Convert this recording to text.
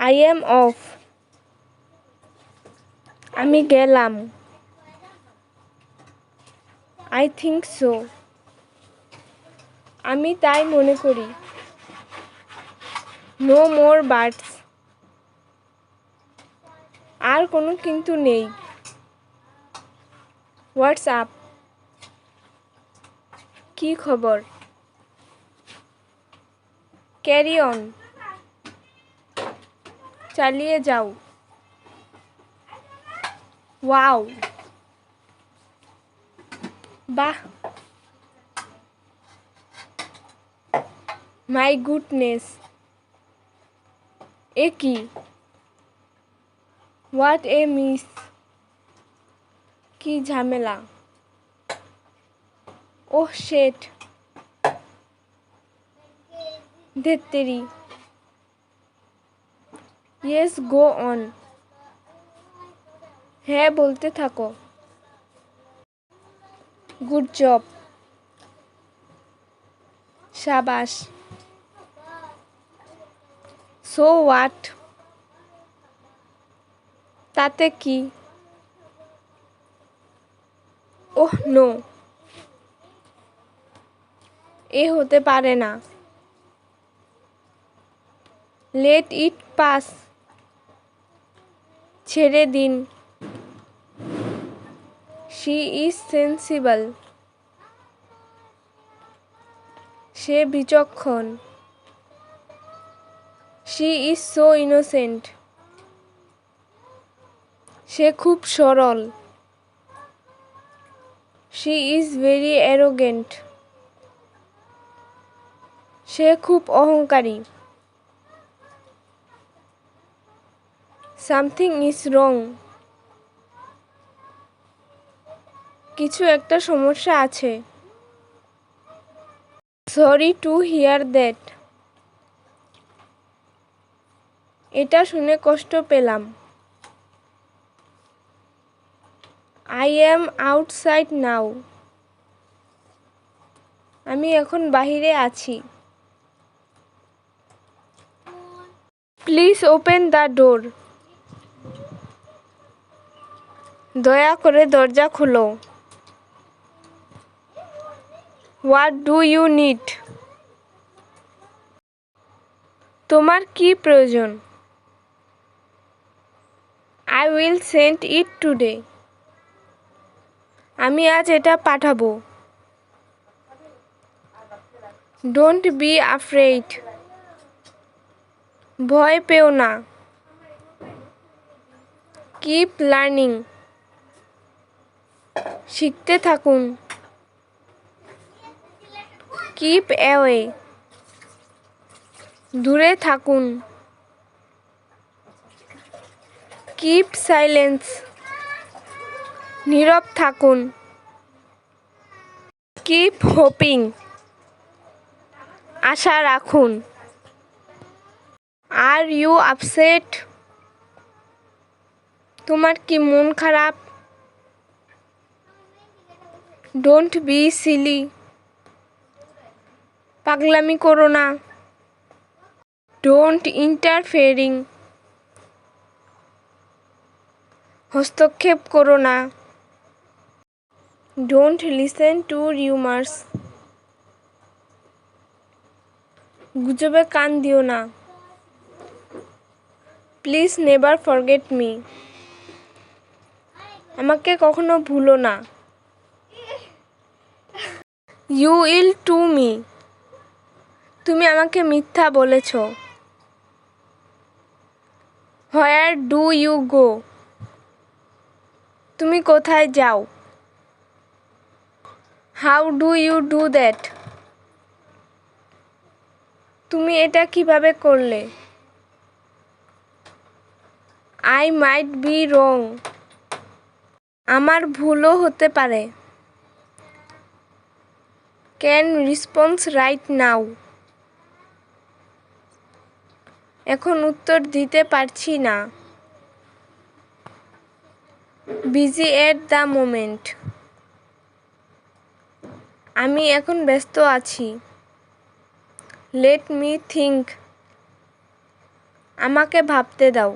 I am off. আমি গেলাম। I think so. আমি তাই মনে করি। No more buts. আর কোনো কিন্তু নেই। What's up? কি খবর? Carry on. চালিয়ে যাও। Wow. বাহ। My goodness. এ কি? What a mess. কি ঝামেলা। Oh shit. ধেত্তেরি। Yes, go on. হ্যাঁ বলতে থাকো। Good job. শাবাশ। So what? তাতে কি? Oh no. এ হতে পারে না। Let it pass. ছেড়ে দিন। She is sensible. সে বিচক্ষণ। She is so innocent. সে খুব সরল। She is very arrogant. সে খুব অহংকারী। Something is wrong. কিছু একটা সমস্যা আছে। Sorry to hear that. এটা শুনে কষ্ট পেলাম। I am outside now. আমি এখন বাহিরে আছি। Please open the door. দয়া করে দরজা খোলো। What do you need? তোমার কি প্রয়োজন? I will send it today. আমি আজ এটা পাঠাবো। Don't be afraid. ভয় পেও না। Keep learning. শিখতে থাকুন। Keep away. দূরে থাকুন। Keep silence. নীরব থাকুন। Keep hoping. আশা রাখুন। Are you upset? তোমার কি মন খারাপ? Don't be silly. পাগলামি করো না। Don't interfering. হস্তক্ষেপ করো না। Don't listen to rumors. গুজবে কান দিও না। Please never forget me. আমাকে কখনো ভুলো না। You will to me. তুমি আমাকে মিথ্যা বলেছ। Where do you go? তুমি কোথায় যাও? How do you do that? তুমি এটা কিভাবে করলে? I might be wrong. আমার ভুলও হতে পারে। Can respond right now. এখন উত্তর দিতে পারছি না। Busy at the moment. আমি এখন ব্যস্ত আছি। Let me think. আমাকে ভাবতে দাও।